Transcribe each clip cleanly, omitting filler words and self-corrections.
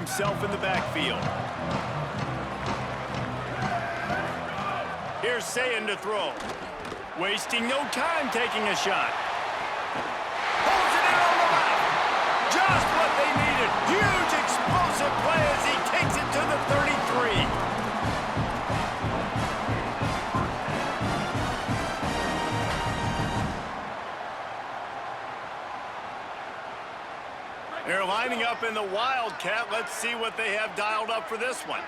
himself in the backfield. Here's Sayin to throw. Wasting no time taking a shot. Holds it in on the left. Just what they needed. Huge explosive play as he takes it to the 33. They're lining up in the Wildcat. Let's see what they have dialed up for this one.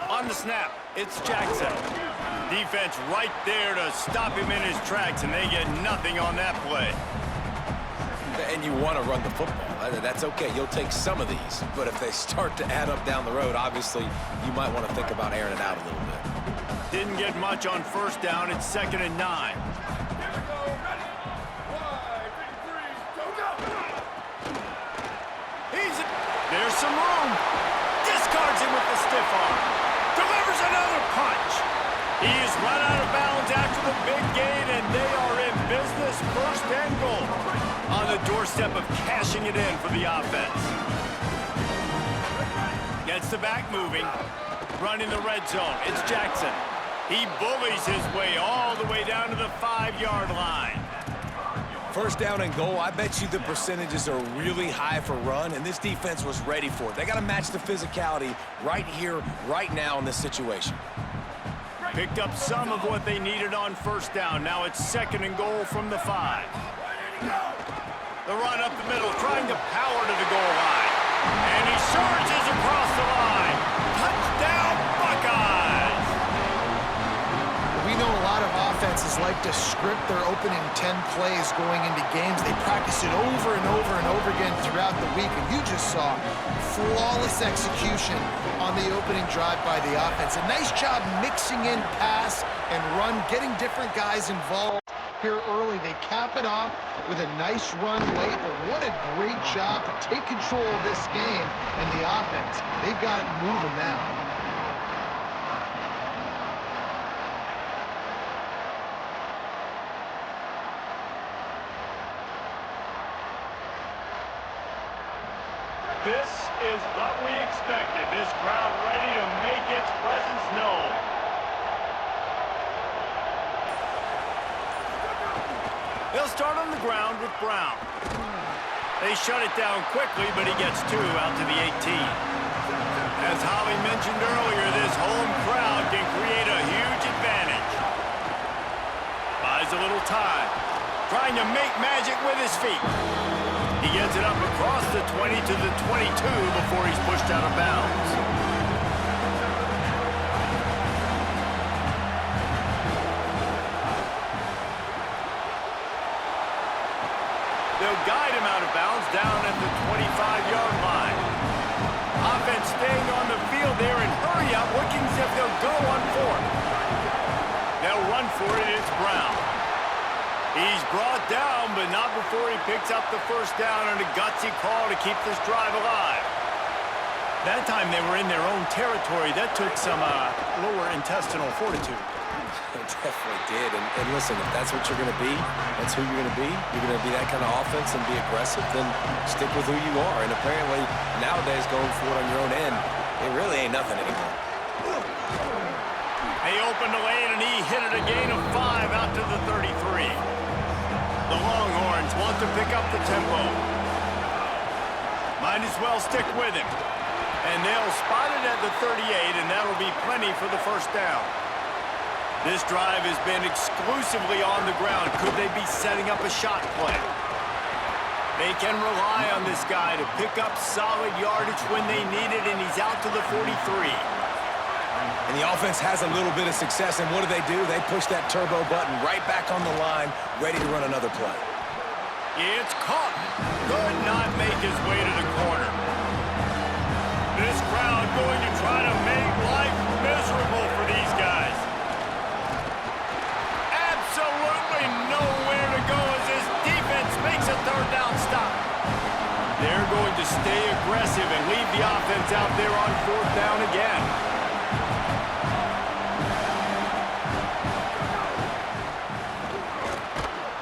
On the snap, it's Jackson. Defense right there to stop him in his tracks, and they get nothing on that play. And you want to run the football. That's okay. You'll take some of these. But if they start to add up down the road, obviously, you might want to think about airing it out a little bit. Didn't get much on first down. It's 2nd and 9. There's some room. Discards him with the stiff arm. Delivers another punch. He is run out of bounds after the big gain, and they are in business. 1st and goal. On the doorstep of cashing it in for the offense. Gets the back moving. Running the red zone. It's Jackson. He bullies his way all the way down to the 5-yard line. 1st down and goal, I bet you the percentages are really high for run, and this defense was ready for it. They got to match the physicality right here, right now in this situation. Picked up some of what they needed on 1st down. Now it's 2nd and goal from the 5. The run up the middle, trying to power to the goal line. And he surges across the line. Touchdown, Buckeyes! We know a lot of offenses like to script their opening 10 plays going into games. They practice it over and over and over again throughout the week, and you just saw flawless execution on the opening drive by the offense. A nice job mixing in pass and run, getting different guys involved here early. They cap it off with a nice run late, but what a great job to take control of this game and the offense. They've got it moving now. This is what we expected. This crowd ready to make its presence known. They'll start on the ground with Brown. They shut it down quickly, but he gets 2 out to the 18. As Holly mentioned earlier, this home crowd can create a huge advantage. Buys a little time. Trying to make magic with his feet. He gets it up across the 20 to the 22 before he's pushed out of bounds. They'll guide him out of bounds down at the 25-yard line. Offense staying on the field there and hurry up, looking as if they'll go on 4th. They'll run for it, it's Brown. He's brought down, but not before he picks up the 1st down and a gutsy call to keep this drive alive. That time they were in their own territory. That took some lower intestinal fortitude. It definitely did. And listen, if that's what you're going to be, that's who you're going to be. You're going to be that kind of offense and be aggressive, then stick with who you are. And apparently, nowadays, going for it on your own end, it really ain't nothing anymore. They opened the lane, and he hit it a gain of 5 out to the 33. The Longhorns want to pick up the tempo. Might as well stick with him. And they'll spot it at the 38, and that'll be plenty for the 1st down. This drive has been exclusively on the ground. Could they be setting up a shot play? They can rely on this guy to pick up solid yardage when they need it, and he's out to the 43. And the offense has a little bit of success, and what do? They push that turbo button right back on the line, ready to run another play. It's caught. Could not make his way to the corner. This crowd going to try to make life miserable for these guys. Absolutely nowhere to go as this defense makes a 3rd down stop. They're going to stay aggressive and leave the offense out there on 4th down again.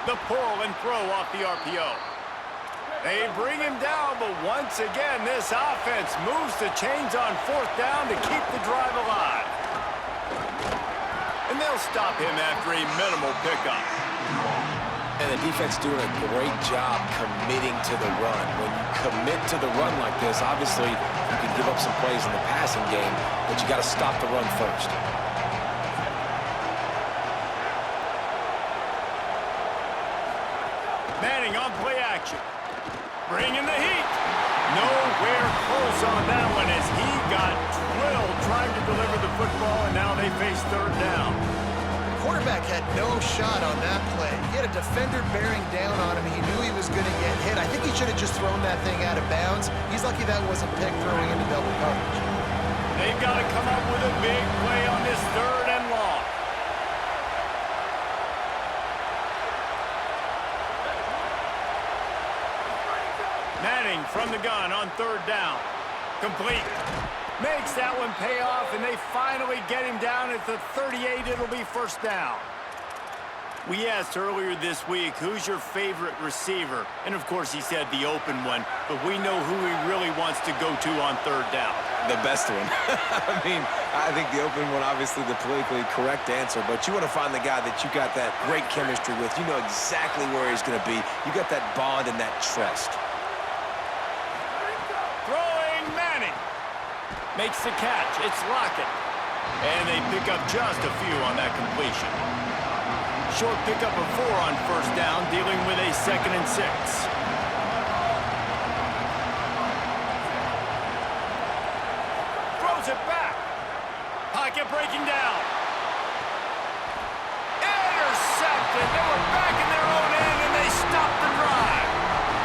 The pull and throw off the RPO. They bring him down, but once again, this offense moves the chains on fourth down to keep the drive alive. And they'll stop him after a minimal pickup. And the defense doing a great job committing to the run. When you commit to the run like this, obviously you can give up some plays in the passing game, but you got to stop the run first. Manning on play action. Bringing the heat. Nowhere close on that one as he got drilled trying to deliver the football, and now they face third down. The quarterback had no shot on that play. He had a defender bearing down on him. He knew he was going to get hit. I think he should have just thrown that thing out of bounds. He's lucky that wasn't picked throwing into double coverage. They've got to come up with a big play on this third and long. Manning from the gun on third down. Complete. Makes that one pay off, and they finally get him down at the 38. It'll be first down. We asked earlier this week, who's your favorite receiver? And, of course, he said the open one, but we know who he really wants to go to on third down. The best one. I mean, I think the open one, obviously the politically correct answer, but you want to find the guy that you got that great chemistry with. You know exactly where he's going to be. You got that bond and that trust. Throwing Manning. Makes the catch. It's Lockett. And they pick up just a few on that completion. Short pickup of 4 on first down, dealing with a 2nd and 6. Throws it back. Pocket breaking down. Intercepted. They were back in their own end, and they stopped the drive.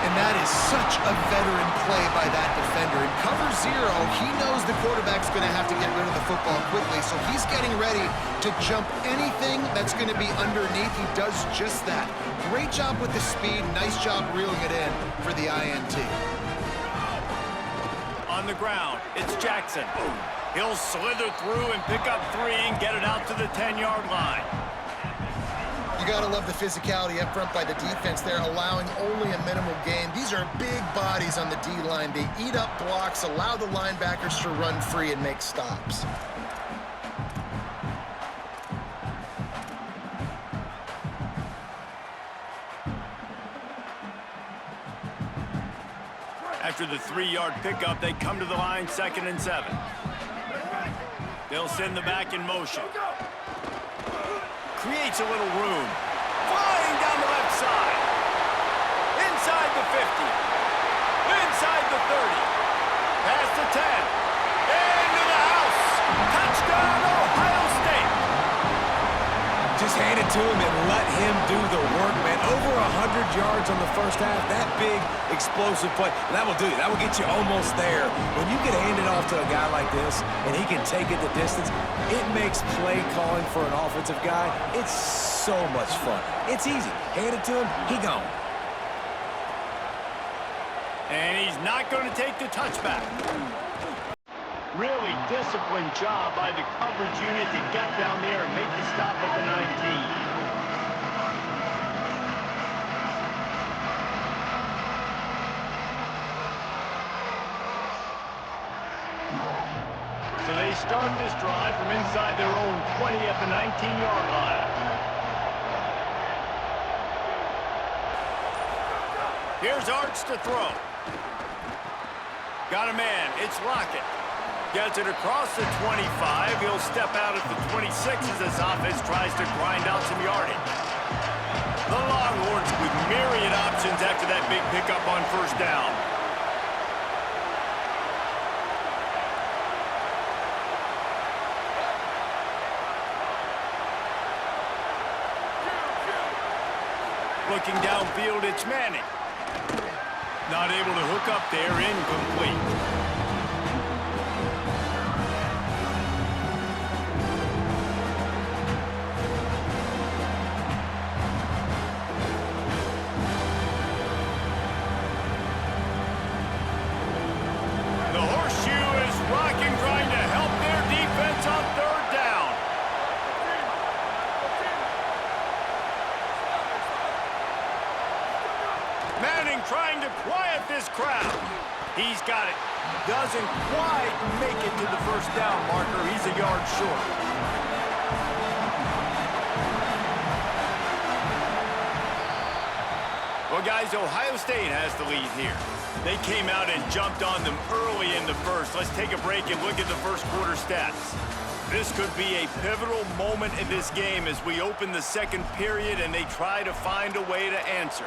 And that is such a veteran play by that defender. In cover 0, he knows the quarterback's going to have to get rid of the football quickly, so he's getting ready to jump anything that's going to be underneath. He does just that. Great job with the speed. Nice job reeling it in for the INT. On the ground, it's Jackson. He'll slither through and pick up 3 and get it out to the 10-yard line. You got to love the physicality up front by the defense there, allowing only a minimal gain. These are big bodies on the D-line. They eat up blocks, allow the linebackers to run free and make stops. After the 3-yard pickup, they come to the line, 2nd and 7. They'll send the back in motion. Creates a little room. Flying down the left side. Inside the 50. Inside the 30. Past the 10. Into the house. Touchdown, Ohio State. Just hand it to him and let him do the work, man. Over 100 yards on the first half. That big, explosive play. That will do you. That will get you almost there. When you get handed off to a guy like this and he can take it the distance, it makes play calling for an offensive guy, it's so much fun. It's easy. Hand it to him, he gone. And he's not going to take the touchback. Really disciplined job by the coverage unit to get down there and make the stop at the 19. So they start this drive from inside their own 20 at the 19-yard line. Here's Arch to throw. Got a man. It's Lockett. Gets it across the 25. He'll step out at the 26 as this offense tries to grind out some yardage. The Longhorns with myriad options after that big pickup on first down. Looking downfield, it's Manning. Not able to hook up there, incomplete. The horseshoe is rocking, trying to help their defense on third down. Manning trying to quiet He's got it. Doesn't quite make it to the first down marker. He's a yard short. Well, guys, Ohio State has the lead here. They came out and jumped on them early in the first. Let's take a break and look at the first quarter stats. This could be a pivotal moment in this game as we open the second period and they try to find a way to answer.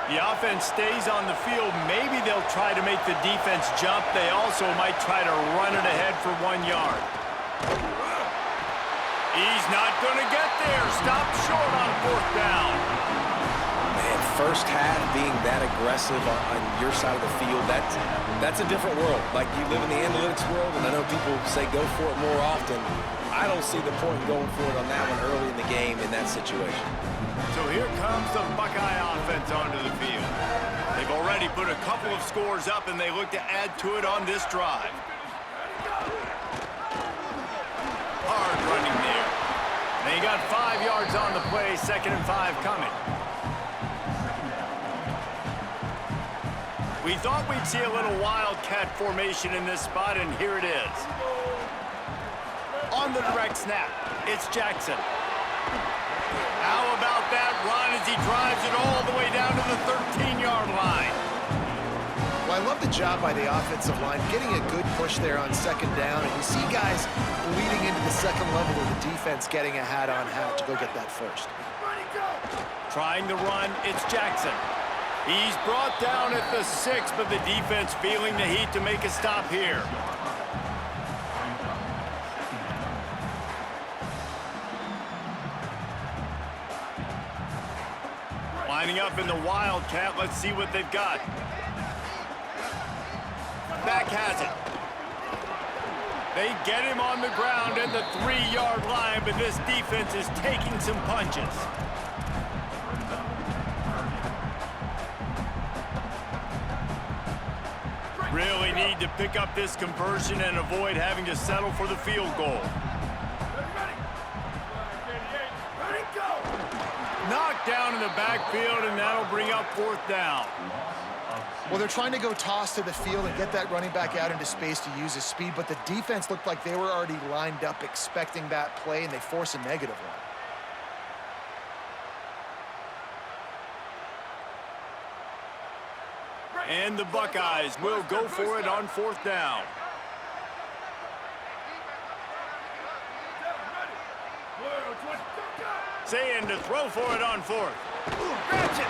The offense stays on the field. Maybe they'll try to make the defense jump. They also might try to run it ahead for 1 yard. He's not going to get there. Stop short on fourth down. Man, first half being that aggressive on your side of the field, that's a different world. Like, you live in the analytics world, and I know people say go for it more often. I don't see the point in going for it on that one early in the game in that situation. So here comes the Buckeye offense onto the field. They've already put a couple of scores up, and they look to add to it on this drive. Hard running there. They got 5 yards on the play, 2nd and 5 coming. We thought we'd see a little wildcat formation in this spot, and here it is. On the direct snap, it's Jackson. How about that run as he drives it all the way down to the 13-yard line? Well, I love the job by the offensive line, getting a good push there on 2nd down, and you see guys bleeding into the second level of the defense getting a hat-on-hat to go get that first. Trying to run, it's Jackson. He's brought down at the 6, but the defense feeling the heat to make a stop here. Lining up in the wildcat, let's see what they've got. Back has it. They get him on the ground at the 3-yard line, but this defense is taking some punches. Really need to pick up this conversion and avoid having to settle for the field goal. Knocked down in the backfield, and that'll bring up 4th down. Well, they're trying to go toss to the field and get that running back out into space to use his speed, but the defense looked like they were already lined up expecting that play, and they force a negative one. And the Buckeyes will go for it on 4th down. Saying to throw for it on 4th. Catch it.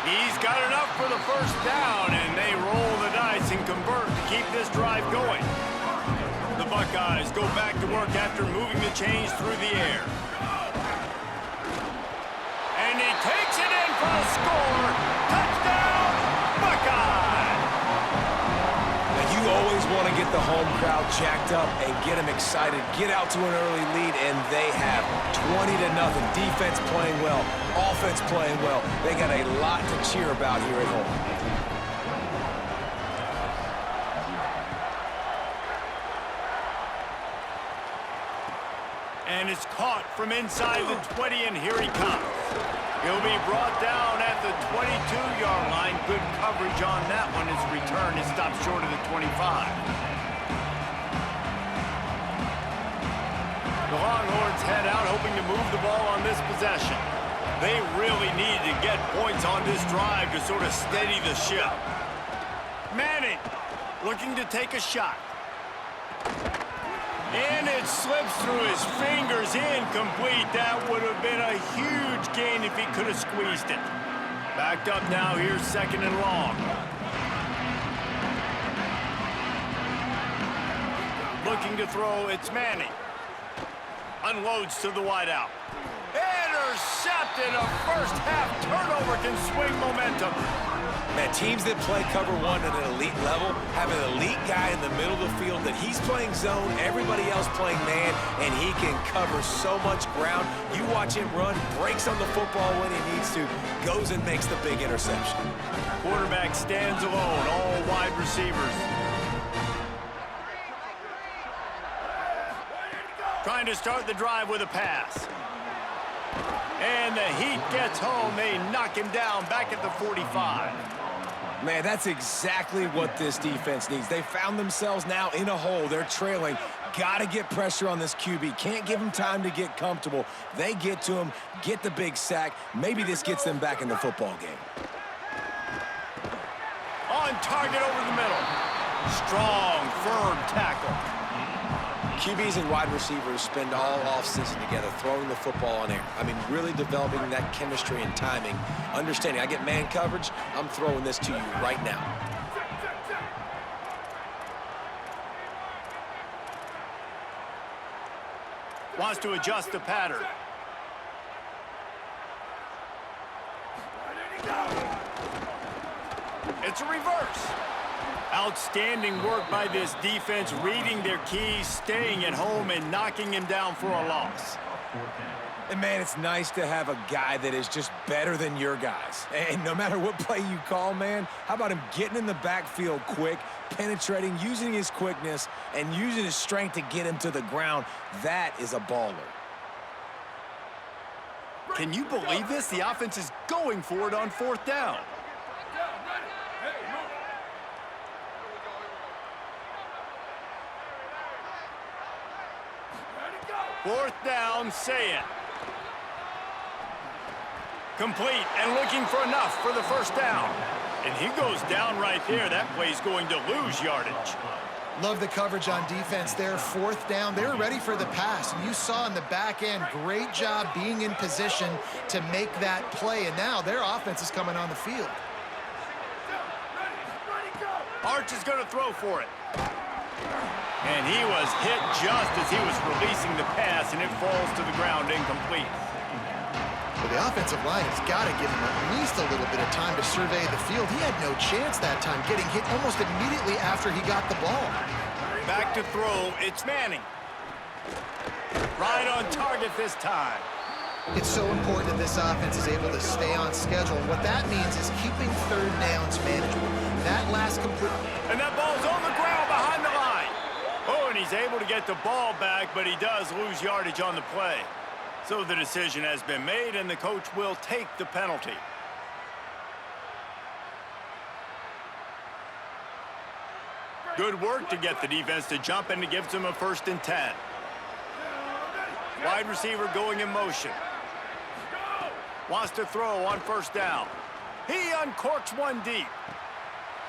He's got enough for the first down, and they roll the dice and convert to keep this drive going. The Buckeyes go back to work after moving the chains through the air. And he takes it in for a score. Touchdown, Buckeye! Now, you always want to get the home crowd jacked up and get them excited, get out to an early lead, and they have 20-0. Defense playing well, offense playing well. They got a lot to cheer about here at home. And it's caught from inside the 20, and here he comes. He'll be brought down at the 22-yard line. Good coverage on that one. His return is stopped short of the 25. The Longhorns head out hoping to move the ball on this possession. They really need to get points on this drive to sort of steady the ship. Manning looking to take a shot. And it slips through his fingers, incomplete. That would have been a huge gain if he could have squeezed it. Backed up now, here's 2nd and long. Looking to throw, it's Manning. Unloads to the wideout. Intercepted. A first-half turnover can swing momentum. Man, teams that play cover one at an elite level have an elite guy in the middle of the field that he's playing zone, everybody else playing man, and he can cover so much ground. You watch him run, breaks on the football when he needs to, goes and makes the big interception. Quarterback stands alone, all wide receivers. Trying to start the drive with a pass. And the heat gets home. They knock him down back at the 45. Man, that's exactly what this defense needs. They found themselves now in a hole. They're trailing. Got to get pressure on this QB. Can't give him time to get comfortable. They get to him, get the big sack. Maybe this gets them back in the football game. On target over the middle. Strong, firm tackle. QBs and wide receivers spend all offseason together throwing the football in air. I mean, really developing that chemistry and timing. Understanding, I get man coverage, I'm throwing this to you right now. Wants to adjust the pattern. It's a reverse. Outstanding work by this defense, reading their keys, staying at home, and knocking him down for a loss. And, man, it's nice to have a guy that is just better than your guys. And no matter what play you call, man, how about him getting in the backfield quick, penetrating, using his quickness, and using his strength to get him to the ground? That is a baller. Can you believe this? The offense is going for it on 4th down. Fourth down, say it. Complete and looking for enough for the first down. And he goes down right there. That play's going to lose yardage. Love the coverage on defense there. 4th down. They were ready for the pass. And you saw in the back end, great job being in position to make that play. And now their offense is coming on the field. Arch is going to throw for it. And he was hit just as he was releasing the pass, and it falls to the ground incomplete. Well, the offensive line has got to give him at least a little bit of time to survey the field. He had no chance that time, getting hit almost immediately after he got the ball. Back to throw, it's Manning. Right on target this time. It's so important that this offense is able to stay on schedule. What that means is keeping 3rd downs manageable. That last complete... And that ball's on the ground behind the line. Oh, and he's able to get the ball back, but he does lose yardage on the play. So the decision has been made, and the coach will take the penalty. Good work to get the defense to jump, and it gives them a 1st and 10. Wide receiver going in motion. Wants to throw on 1st down. He uncorks one deep.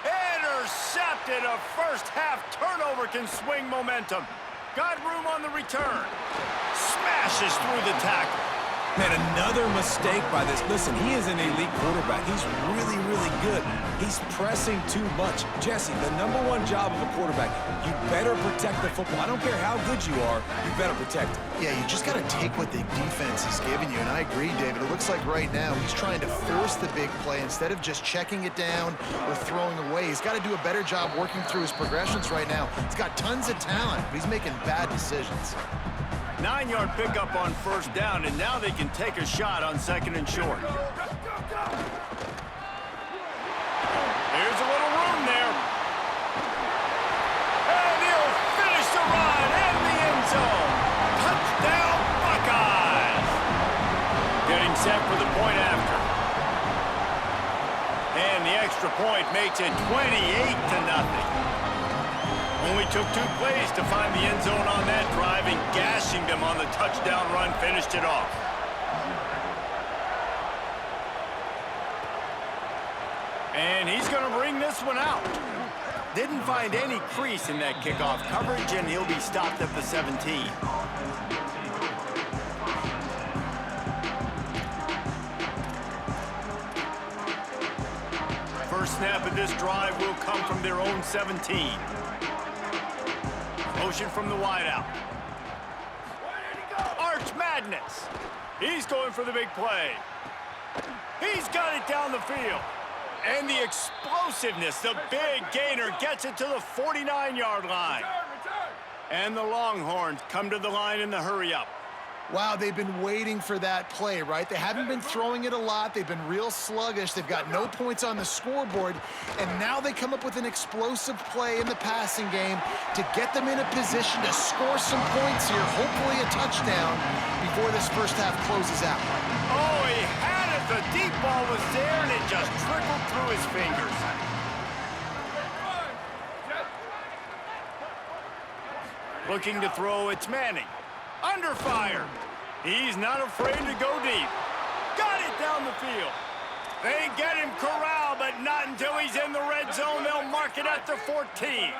Intercepted. A first-half turnover can swing momentum. Got room on the return. Smashes through the tackle. Man, another mistake by this. Listen, he is an elite quarterback. He's really, really good. He's pressing too much. Jesse, the #1 job of a quarterback, you better protect the football. I don't care how good you are, you better protect it. Yeah, you just got to take what the defense is giving you, and I agree, David. It looks like right now he's trying to force the big play instead of just checking it down or throwing away. He's got to do a better job working through his progressions right now. He's got tons of talent, but he's making bad decisions. 9-yard pickup on 1st down, and now they can take a shot on 2nd and short. Here's a little room there. And he'll finish the run in the end zone. Touchdown, Buckeyes. Getting set for the point after. And the extra point makes it 28-0. Only took 2 plays to find the end zone on that drive, and gashing them on the touchdown run finished it off. And he's going to bring this one out. Didn't find any crease in that kickoff coverage, and he'll be stopped at the 17. First snap of this drive will come from their own 17. Motion from the wideout. Arch Madness. He's going for the big play. He's got it down the field. And the explosiveness, the big gainer gets it to the 49-yard line. And the Longhorns come to the line in the hurry-up. Wow, they've been waiting for that play, right? They haven't been throwing it a lot. They've been real sluggish. They've got no points on the scoreboard, and now they come up with an explosive play in the passing game to get them in a position to score some points here, hopefully a touchdown, before this first half closes out. Oh, he had it. The deep ball was there, and it just trickled through his fingers. Looking to throw, it's Manning. Under fire. He's not afraid to go deep. Got it down the field. They get him corralled, but not until he's in the red zone. They'll mark it at the 14.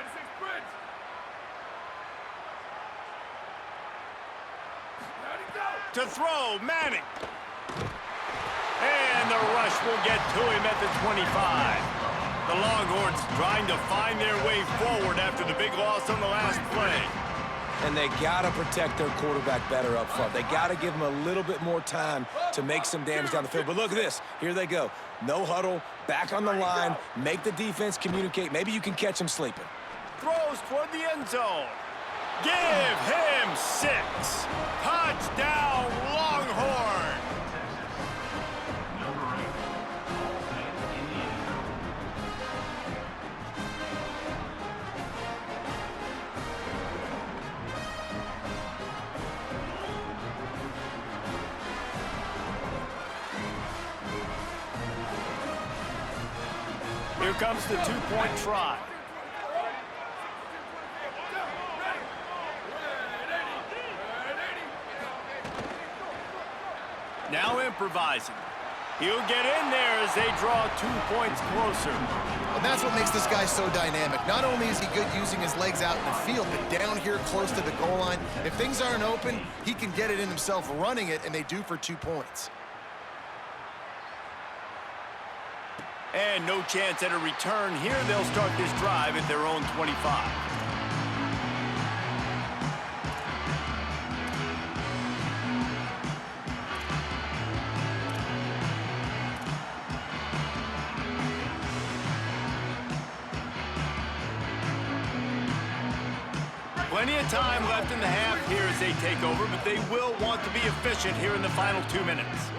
To throw, Manning. And the rush will get to him at the 25. The Longhorns trying to find their way forward after the big loss on the last play. And they got to protect their quarterback better up front. They got to give him a little bit more time to make some damage down the field. But look at this. Here they go. No huddle, back on the line, make the defense communicate. Maybe you can catch him sleeping. Throws toward the end zone. Give him 6. Touchdown, Longhorn. Here comes the two-point try. Now improvising. He'll get in there as they draw 2 points closer. And that's what makes this guy so dynamic. Not only is he good using his legs out in the field, but down here close to the goal line, if things aren't open, he can get it in himself running it, and they do for 2 points. And no chance at a return here. They'll start this drive at their own 25. Plenty of time left in the half here as they take over, but they will want to be efficient here in the final 2 minutes.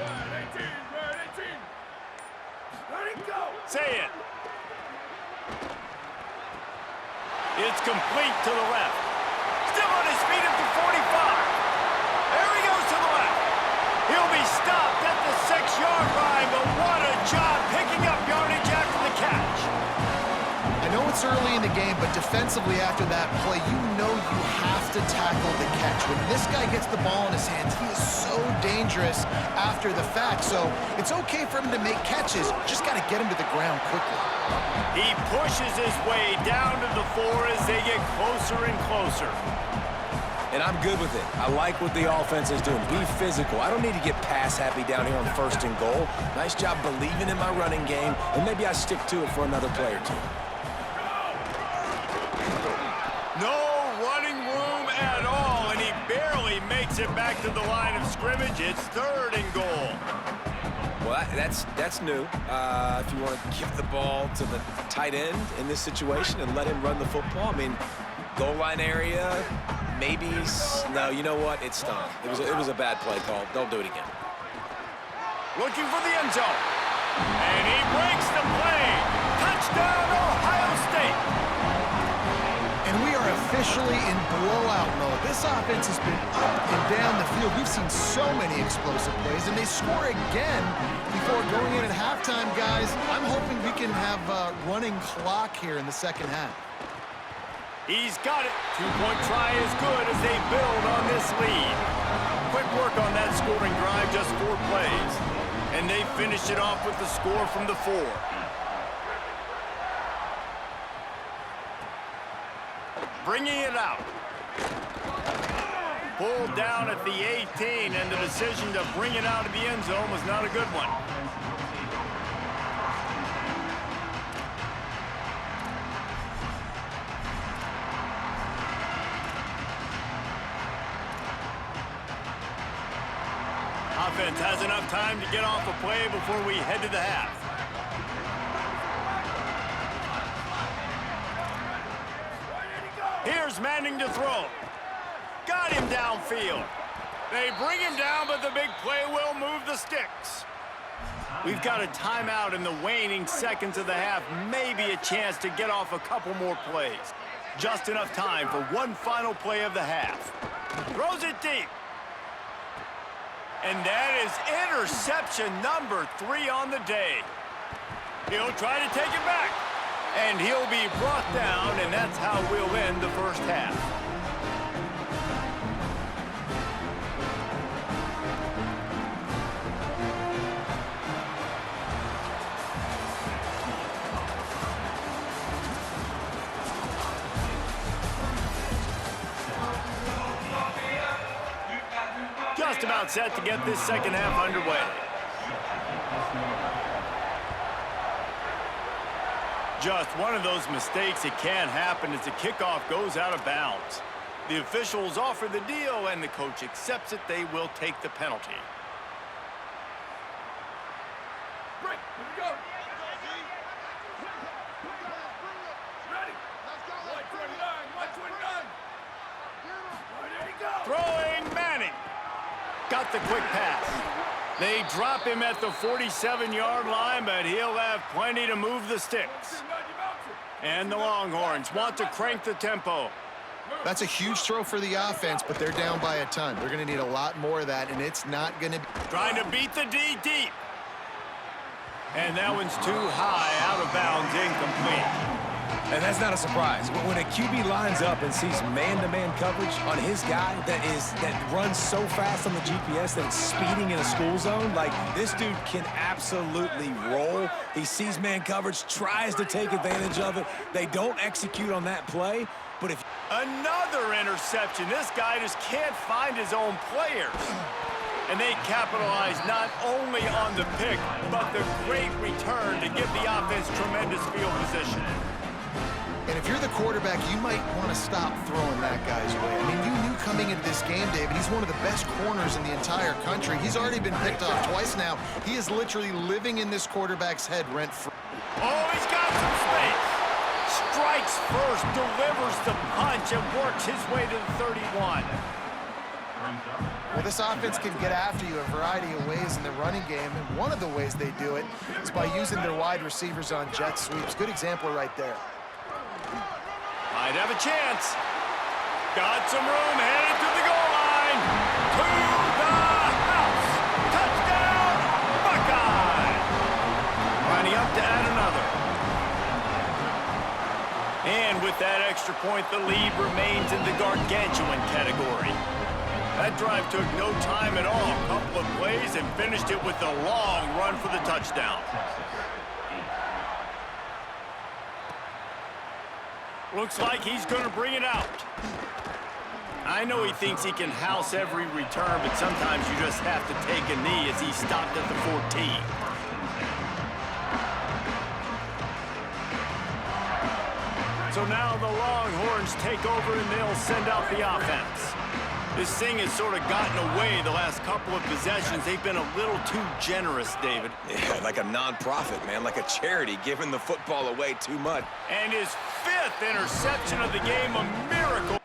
Say it. It's complete to the left. Still on his feet at the 45. There he goes to the left. He'll be stopped at the 6-yard line, but what a job picking up yardage after the catch. I know it's early in the game, but defensively after that play, you know you have to tackle the catch. When this guy gets the ball in his hands, he is so dangerous after the fact. So it's okay for him to make catches, just got to get him to the ground quickly. He pushes his way down to the 4 as they get closer and closer. And I'm good with it. I like what the offense is doing. Be physical. I don't need to get pass happy down here on 1st and goal. Nice job believing in my running game, and maybe I stick to it for another play or 2. No running room at all, and he barely makes it back to the line of scrimmage. It's 3rd and goal. Well, that's new. If you want to give the ball to the tight end in this situation and let him run the football, I mean, goal line area, maybe. No, you know what? It stung. It was a bad play call. Don't do it again. Looking for the end zone. And he breaks the play. Touchdown, Ohio State. And we are officially in blowout mode. This offense has been up and down the field. We've seen so many explosive plays, and they score again before going in at halftime, guys. I'm hoping we can have a running clock here in the second half. He's got it. 2-point try is good as they build on this lead. Quick work on that scoring drive, just 4 plays. And they finish it off with the score from the 4. Bringing it out. Pulled down at the 18, and the decision to bring it out of the end zone was not a good one. Offense has enough time to get off a play before we head to the half. Here's Manning to throw. Got him downfield. They bring him down, but the big play will move the sticks. We've got a timeout in the waning seconds of the half. Maybe a chance to get off a couple more plays. Just enough time for one final play of the half. Throws it deep. And that is interception number 3 on the day. He'll try to take it back. And he'll be brought down, and that's how we'll end the first half. Just about set to get this second half underway. Just one of those mistakes that can happen as the kickoff goes out of bounds. The officials offer the deal, and the coach accepts it. They will take the penalty. Break. Here we go. Ready. 129. 129. There you go. Throwing Manning. Got the quick pass. They drop him at the 47-yard line, but he'll have plenty to move the sticks. And the Longhorns want to crank the tempo. That's a huge throw for the offense, but they're down by a ton. They're going to need a lot more of that, and it's not going to be... Trying to beat the D deep. And that one's too high, out of bounds, incomplete. And that's not a surprise. But when a QB lines up and sees man-to-man coverage on his guy that runs so fast on the GPS that it's speeding in a school zone, like, this dude can absolutely roll. He sees man coverage, tries to take advantage of it. They don't execute on that play, but if... Another interception. This guy just can't find his own players. And they capitalize not only on the pick, but the great return to give the offense tremendous field position. And if you're the quarterback, you might want to stop throwing that guy's way. I mean, you knew coming into this game, David, he's one of the best corners in the entire country. He's already been picked off twice now. He is literally living in this quarterback's head rent-free. Oh, he's got some space. Strikes first, delivers the punch, and works his way to the 31. Well, this offense can get after you a variety of ways in the running game, and one of the ways they do it is by using their wide receivers on jet sweeps. Good example right there. Might have a chance. Got some room, headed to the goal line. To the house. Touchdown, Buckeye. Lining up to add another. And with that extra point, the lead remains in the gargantuan category. That drive took no time at all. A couple of plays and finished it with a long run for the touchdown. Looks like he's going to bring it out. I know he thinks he can house every return, but sometimes you just have to take a knee as he stopped at the 14. So now the Longhorns take over and they'll send out the offense. This thing has sort of gotten away the last couple of possessions. They've been a little too generous, David. Yeah, like a non-profit, man, like a charity, giving the football away too much. And his 5th interception of the game, a miracle